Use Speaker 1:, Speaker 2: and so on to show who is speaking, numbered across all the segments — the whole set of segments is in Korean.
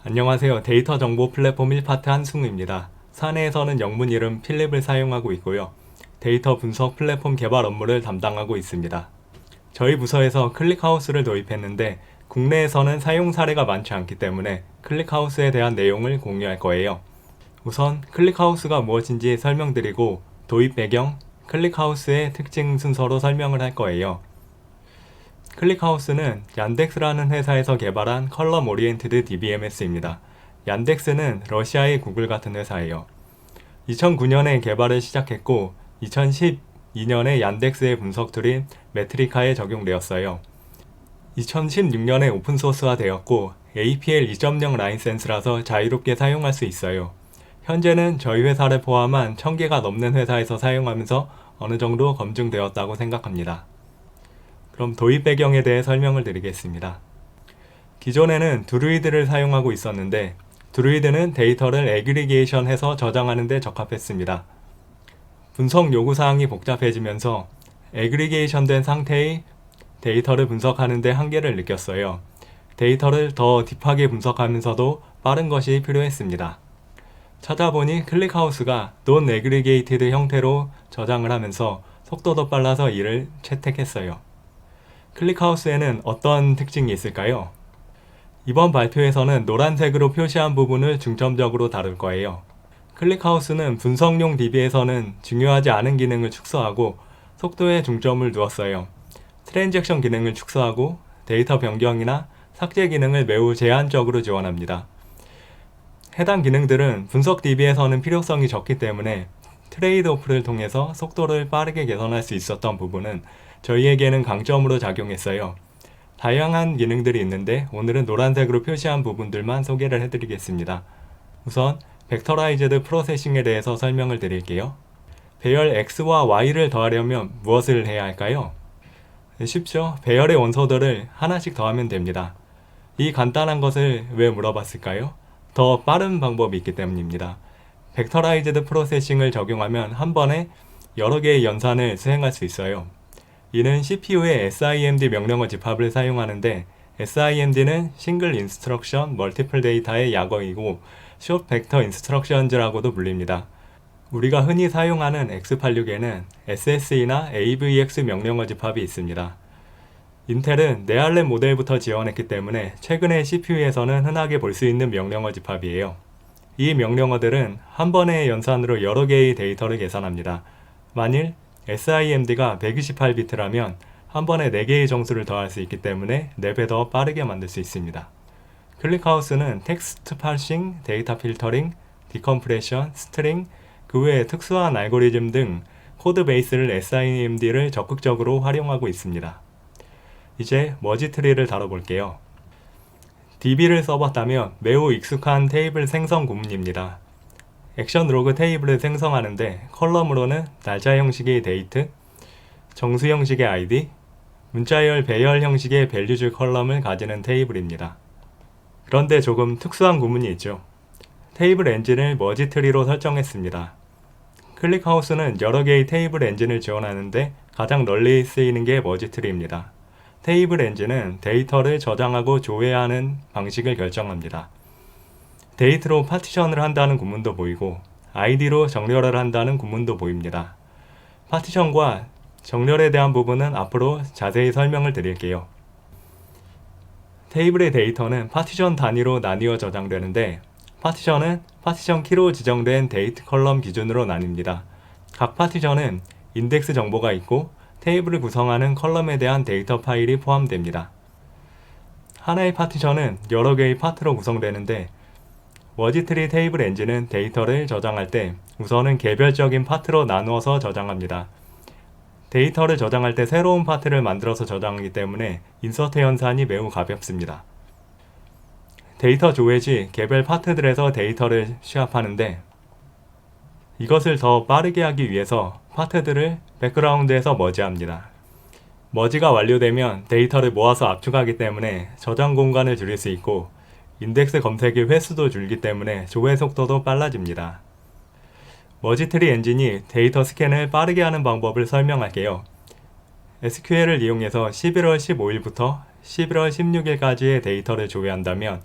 Speaker 1: 안녕하세요. 데이터 정보 플랫폼 1파트 한승우입니다. 사내에서는 영문 이름 필립을 사용하고 있고요. 데이터 분석 플랫폼 개발 업무를 담당하고 있습니다. 저희 부서에서 클릭하우스를 도입했는데 국내에서는 사용 사례가 많지 않기 때문에 클릭하우스에 대한 내용을 공유할 거예요. 우선 클릭하우스가 무엇인지 설명드리고 도입 배경, 클릭하우스의 특징 순서로 설명을 할 거예요. 클릭하우스는 얀덱스라는 회사에서 개발한 컬럼 오리엔티드 DBMS입니다. 얀덱스는 러시아의 구글 같은 회사예요. 2009년에 개발을 시작했고 2012년에 얀덱스의 분석 툴인 메트리카에 적용되었어요. 2016년에 오픈소스화 되었고 APL 2.0 라이센스라서 자유롭게 사용할 수 있어요. 현재는 저희 회사를 포함한 1000개가 넘는 회사에서 사용하면서 어느 정도 검증되었다고 생각합니다. 그럼 도입 배경에 대해 설명을 드리겠습니다. 기존에는 드루이드를 사용하고 있었는데 드루이드는 데이터를 애그리게이션해서 저장하는 데 적합했습니다. 분석 요구사항이 복잡해지면서 애그리게이션된 상태의 데이터를 분석하는 데 한계를 느꼈어요. 데이터를 더 딥하게 분석하면서도 빠른 것이 필요했습니다. 찾아보니 클릭하우스가 non aggregated 형태로 저장을 하면서 속도도 빨라서 이를 채택했어요. 클릭하우스에는 어떤 특징이 있을까요? 이번 발표에서는 노란색으로 표시한 부분을 중점적으로 다룰 거예요. 클릭하우스는 분석용 DB에서는 중요하지 않은 기능을 축소하고 속도에 중점을 두었어요. 트랜잭션 기능을 축소하고 데이터 변경이나 삭제 기능을 매우 제한적으로 지원합니다. 해당 기능들은 분석 DB에서는 필요성이 적기 때문에 트레이드오프를 통해서 속도를 빠르게 개선할 수 있었던 부분은 저희에게는 강점으로 작용했어요. 다양한 기능들이 있는데 오늘은 노란색으로 표시한 부분들만 소개를 해드리겠습니다. 우선 벡터라이즈드 프로세싱에 대해서 설명을 드릴게요. 배열 X와 Y를 더하려면 무엇을 해야 할까요? 쉽죠? 배열의 원소들을 하나씩 더하면 됩니다. 이 간단한 것을 왜 물어봤을까요? 더 빠른 방법이 있기 때문입니다. 벡터라이즈드 프로세싱을 적용하면 한 번에 여러 개의 연산을 수행할 수 있어요. 이는 CPU의 SIMD 명령어 집합을 사용하는데 SIMD는 Single Instruction Multiple Data의 약어이고 Short Vector Instructions라고도 불립니다. 우리가 흔히 사용하는 x86에는 SSE나 AVX 명령어 집합이 있습니다. 인텔은 네알렘 모델부터 지원했기 때문에 최근의 CPU에서는 흔하게 볼 수 있는 명령어 집합이에요. 이 명령어들은 한 번의 연산으로 여러 개의 데이터를 계산합니다. 만일 SIMD가 128비트라면 한 번에 4개의 정수를 더할 수 있기 때문에 4배 더 빠르게 만들 수 있습니다. 클릭하우스는 텍스트 파싱, 데이터 필터링, 디컴프레션, 스트링, 그 외에 특수한 알고리즘 등 코드 베이스를 SIMD를 적극적으로 활용하고 있습니다. 이제 머지 트리를 다뤄볼게요. DB를 써봤다면 매우 익숙한 테이블 생성 구문입니다. 액션 로그 테이블을 생성하는데 컬럼으로는 날짜 형식의 데이트, 정수 형식의 ID, 문자열 배열 형식의 밸류줄 컬럼을 가지는 테이블입니다. 그런데 조금 특수한 구문이 있죠. 테이블 엔진을 머지 트리로 설정했습니다. 클릭하우스는 여러 개의 테이블 엔진을 지원하는데 가장 널리 쓰이는 게 머지 트리입니다. 테이블 엔진은 데이터를 저장하고 조회하는 방식을 결정합니다. 데이트로 파티션을 한다는 구문도 보이고 ID로 정렬을 한다는 구문도 보입니다. 파티션과 정렬에 대한 부분은 앞으로 자세히 설명을 드릴게요. 테이블의 데이터는 파티션 단위로 나뉘어 저장되는데 파티션은 파티션 키로 지정된 데이트 컬럼 기준으로 나뉩니다. 각 파티션은 인덱스 정보가 있고 테이블을 구성하는 컬럼에 대한 데이터 파일이 포함됩니다. 하나의 파티션은 여러 개의 파트로 구성되는데 머지트리 테이블 엔진은 데이터를 저장할 때 우선은 개별적인 파트로 나누어서 저장합니다. 데이터를 저장할 때 새로운 파트를 만들어서 저장하기 때문에 인서트 연산이 매우 가볍습니다. 데이터 조회 시 개별 파트들에서 데이터를 취합하는데 이것을 더 빠르게 하기 위해서 파트들을 백그라운드에서 머지합니다. 머지가 완료되면 데이터를 모아서 압축하기 때문에 저장 공간을 줄일 수 있고 인덱스 검색의 횟수도 줄기 때문에 조회 속도도 빨라집니다. 머지트리 엔진이 데이터 스캔을 빠르게 하는 방법을 설명할게요. SQL을 이용해서 11월 15일부터 11월 16일까지의 데이터를 조회한다면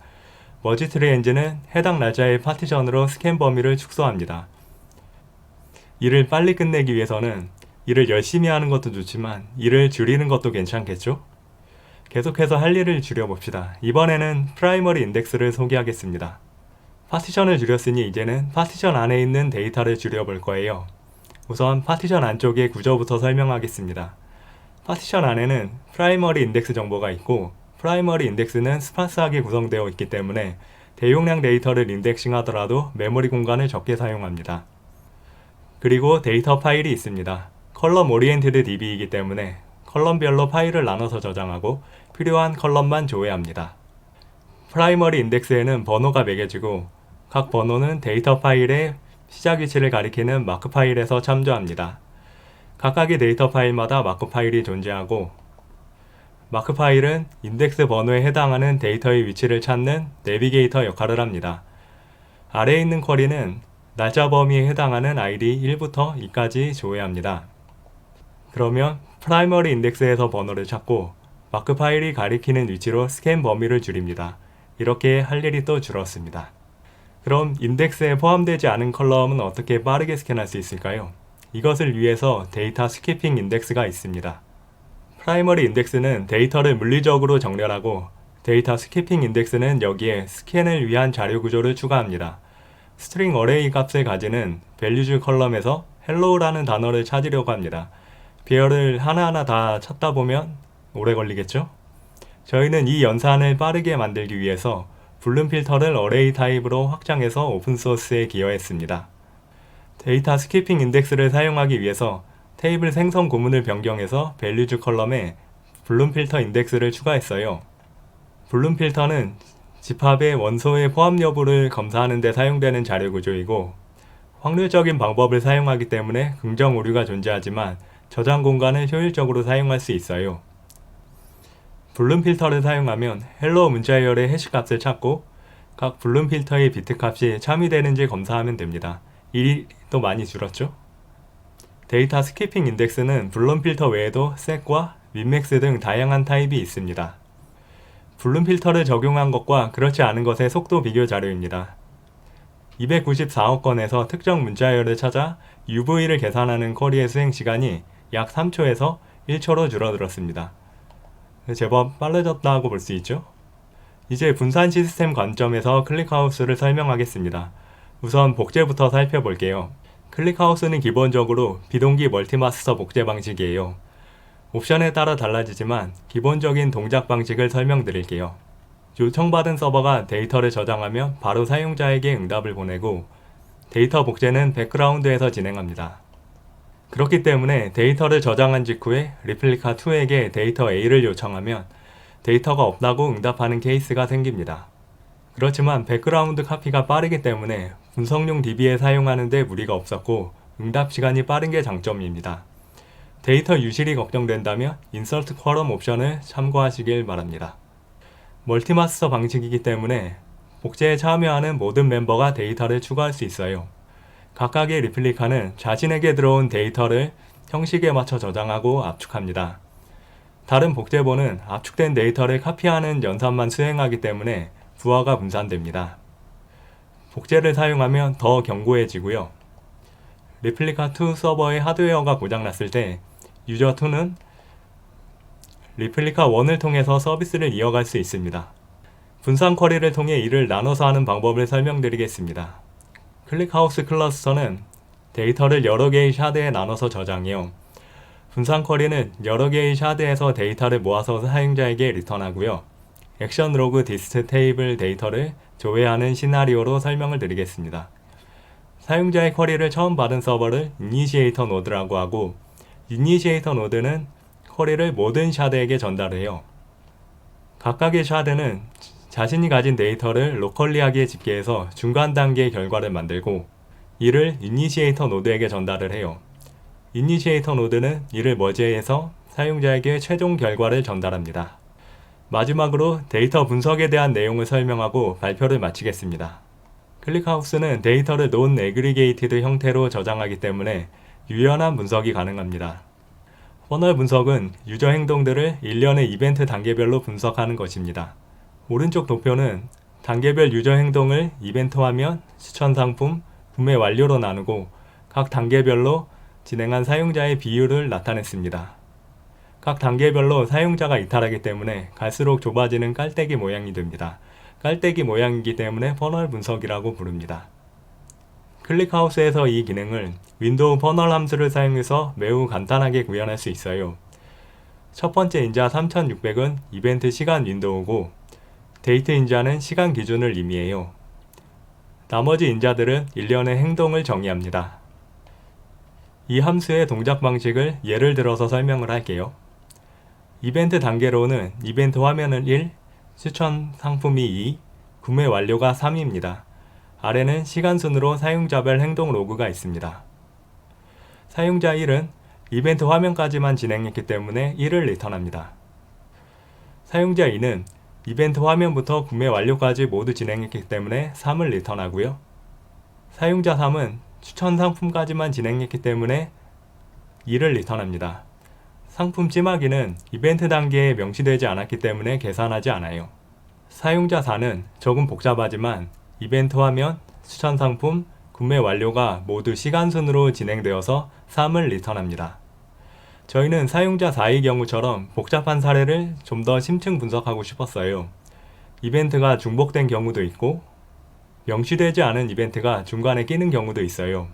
Speaker 1: 머지트리 엔진은 해당 날짜의 파티션으로 스캔 범위를 축소합니다. 일을 빨리 끝내기 위해서는 일을 열심히 하는 것도 좋지만 일을 줄이는 것도 괜찮겠죠? 계속해서 할 일을 줄여봅시다. 이번에는 프라이머리 인덱스를 소개하겠습니다. 파티션을 줄였으니 이제는 파티션 안에 있는 데이터를 줄여볼 거예요. 우선 파티션 안쪽의 구조부터 설명하겠습니다. 파티션 안에는 프라이머리 인덱스 정보가 있고 프라이머리 인덱스는 스파스하게 구성되어 있기 때문에 대용량 데이터를 인덱싱 하더라도 메모리 공간을 적게 사용합니다. 그리고 데이터 파일이 있습니다. 컬럼 오리엔티드 DB이기 때문에 컬럼별로 파일을 나눠서 저장하고 필요한 컬럼만 조회합니다. 프라이머리 인덱스에는 번호가 매겨지고 각 번호는 데이터 파일의 시작 위치를 가리키는 마크 파일에서 참조합니다. 각각의 데이터 파일마다 마크 파일이 존재하고 마크 파일은 인덱스 번호에 해당하는 데이터의 위치를 찾는 내비게이터 역할을 합니다. 아래에 있는 쿼리는 날짜 범위에 해당하는 ID 1부터 2까지 조회합니다. 그러면 프라이머리 인덱스에서 번호를 찾고 마크 파일이 가리키는 위치로 스캔 범위를 줄입니다. 이렇게 할 일이 또 줄었습니다. 그럼 인덱스에 포함되지 않은 컬럼은 어떻게 빠르게 스캔할 수 있을까요? 이것을 위해서 데이터 스키핑 인덱스가 있습니다. 프라이머리 인덱스는 데이터를 물리적으로 정렬하고 데이터 스키핑 인덱스는 여기에 스캔을 위한 자료 구조를 추가합니다. 스트링 어레이 값을 가지는 values 컬럼에서 hello라는 단어를 찾으려고 합니다. 배열을 하나하나 다 찾다 보면 오래 걸리겠죠? 저희는 이 연산을 빠르게 만들기 위해서 블룸 필터를 어레이 타입으로 확장해서 오픈소스에 기여했습니다. 데이터 스키핑 인덱스를 사용하기 위해서 테이블 생성 구문을 변경해서 values 컬럼에 블룸 필터 인덱스를 추가했어요. 블룸 필터는 집합의 원소의 포함 여부를 검사하는 데 사용되는 자료 구조이고 확률적인 방법을 사용하기 때문에 긍정 오류가 존재하지만 저장 공간을 효율적으로 사용할 수 있어요. 블룸 필터를 사용하면 헬로 문자열의 해시 값을 찾고 각 블룸 필터의 비트 값이 참여되는지 검사하면 됩니다. 일이 또 많이 줄었죠? 데이터 스키핑 인덱스는 블룸 필터 외에도 set과 민맥스 등 다양한 타입이 있습니다. 블룸 필터를 적용한 것과 그렇지 않은 것의 속도 비교 자료입니다. 294억 건에서 특정 문자열을 찾아 UV를 계산하는 쿼리의 수행 시간이 약 3초에서 1초로 줄어들었습니다. 제법 빨라졌다고 볼 수 있죠? 이제 분산 시스템 관점에서 클릭하우스를 설명하겠습니다. 우선 복제부터 살펴볼게요. 클릭하우스는 기본적으로 비동기 멀티마스터 복제 방식이에요. 옵션에 따라 달라지지만 기본적인 동작 방식을 설명드릴게요. 요청받은 서버가 데이터를 저장하면 바로 사용자에게 응답을 보내고 데이터 복제는 백그라운드에서 진행합니다. 그렇기 때문에 데이터를 저장한 직후에 리플리카2에게 데이터 A를 요청하면 데이터가 없다고 응답하는 케이스가 생깁니다. 그렇지만 백그라운드 카피가 빠르기 때문에 분석용 DB에 사용하는 데 무리가 없었고 응답 시간이 빠른 게 장점입니다. 데이터 유실이 걱정된다면 인서트 쿼럼 옵션을 참고하시길 바랍니다. 멀티마스터 방식이기 때문에 복제에 참여하는 모든 멤버가 데이터를 추가할 수 있어요. 각각의 리플리카는 자신에게 들어온 데이터를 형식에 맞춰 저장하고 압축합니다. 다른 복제본은 압축된 데이터를 카피하는 연산만 수행하기 때문에 부하가 분산됩니다. 복제를 사용하면 더 견고해지고요. 리플리카2 서버의 하드웨어가 고장났을 때 유저2는 리플리카1을 통해서 서비스를 이어갈 수 있습니다. 분산 쿼리를 통해 이를 나눠서 하는 방법을 설명드리겠습니다. 클릭하우스 클러스터는 데이터를 여러 개의 샤드에 나눠서 저장해요. 분산 쿼리는 여러 개의 샤드에서 데이터를 모아서 사용자에게 리턴하고요. 액션 로그 디스트 테이블 데이터를 조회하는 시나리오로 설명을 드리겠습니다. 사용자의 쿼리를 처음 받은 서버를 이니시에이터 노드라고 하고 이니시에이터 노드는 쿼리를 모든 샤드에게 전달해요. 각각의 샤드는 자신이 가진 데이터를 로컬리하게 집계해서 중간 단계의 결과를 만들고 이를 이니시에이터 노드에게 전달을 해요. 이니시에이터 노드는 이를 머지해서 사용자에게 최종 결과를 전달합니다. 마지막으로 데이터 분석에 대한 내용을 설명하고 발표를 마치겠습니다. 클릭하우스는 데이터를 논 애그리게이티드 형태로 저장하기 때문에 유연한 분석이 가능합니다. 퍼널 분석은 유저 행동들을 일련의 이벤트 단계별로 분석하는 것입니다. 오른쪽 도표는 단계별 유저 행동을 이벤트 화면, 추천 상품, 구매 완료로 나누고 각 단계별로 진행한 사용자의 비율을 나타냈습니다. 각 단계별로 사용자가 이탈하기 때문에 갈수록 좁아지는 깔때기 모양이 됩니다. 깔때기 모양이기 때문에 퍼널 분석이라고 부릅니다. 클릭하우스에서 이 기능을 윈도우 퍼널 함수를 사용해서 매우 간단하게 구현할 수 있어요. 첫 번째 인자 3600은 이벤트 시간 윈도우고 데이트 인자는 시간 기준을 의미해요. 나머지 인자들은 일련의 행동을 정의합니다. 이 함수의 동작 방식을 예를 들어서 설명을 할게요. 이벤트 단계로는 이벤트 화면은 1, 추천 상품이 2, 구매 완료가 3입니다. 아래는 시간 순으로 사용자별 행동 로그가 있습니다. 사용자 1은 이벤트 화면까지만 진행했기 때문에 1을 리턴합니다. 사용자 2는 이벤트 화면부터 구매 완료까지 모두 진행했기 때문에 3을 리턴하고요. 사용자 3은 추천 상품까지만 진행했기 때문에 2를 리턴합니다. 상품 찜하기는 이벤트 단계에 명시되지 않았기 때문에 계산하지 않아요. 사용자 4는 조금 복잡하지만 이벤트 화면, 추천 상품, 구매 완료가 모두 시간 순으로 진행되어서 3을 리턴합니다. 저희는 사용자 4의 경우처럼 복잡한 사례를 좀 더 심층 분석하고 싶었어요. 이벤트가 중복된 경우도 있고 명시되지 않은 이벤트가 중간에 끼는 경우도 있어요.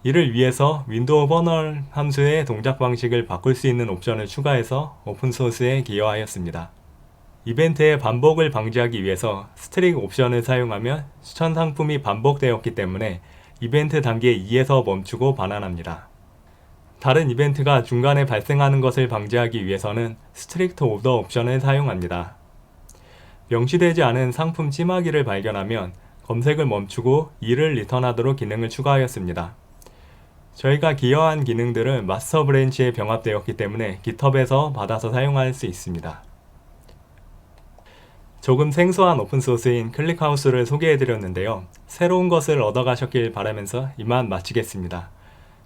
Speaker 1: 이를 위해서 윈도우 퍼널 함수의 동작 방식을 바꿀 수 있는 옵션을 추가해서 오픈소스에 기여하였습니다. 이벤트의 반복을 방지하기 위해서 스트릭 옵션을 사용하면 추천 상품이 반복되었기 때문에 이벤트 단계 2에서 멈추고 반환합니다. 다른 이벤트가 중간에 발생하는 것을 방지하기 위해서는 스트릭트 오더 옵션을 사용합니다. 명시되지 않은 상품 찜하기를 발견하면 검색을 멈추고 2를 리턴하도록 기능을 추가하였습니다. 저희가 기여한 기능들은 마스터 브랜치에 병합되었기 때문에 깃허브에서 받아서 사용할 수 있습니다. 조금 생소한 오픈소스인 클릭하우스를 소개해드렸는데요. 새로운 것을 얻어가셨길 바라면서 이만 마치겠습니다.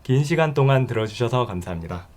Speaker 1: 긴 시간 동안 들어주셔서 감사합니다.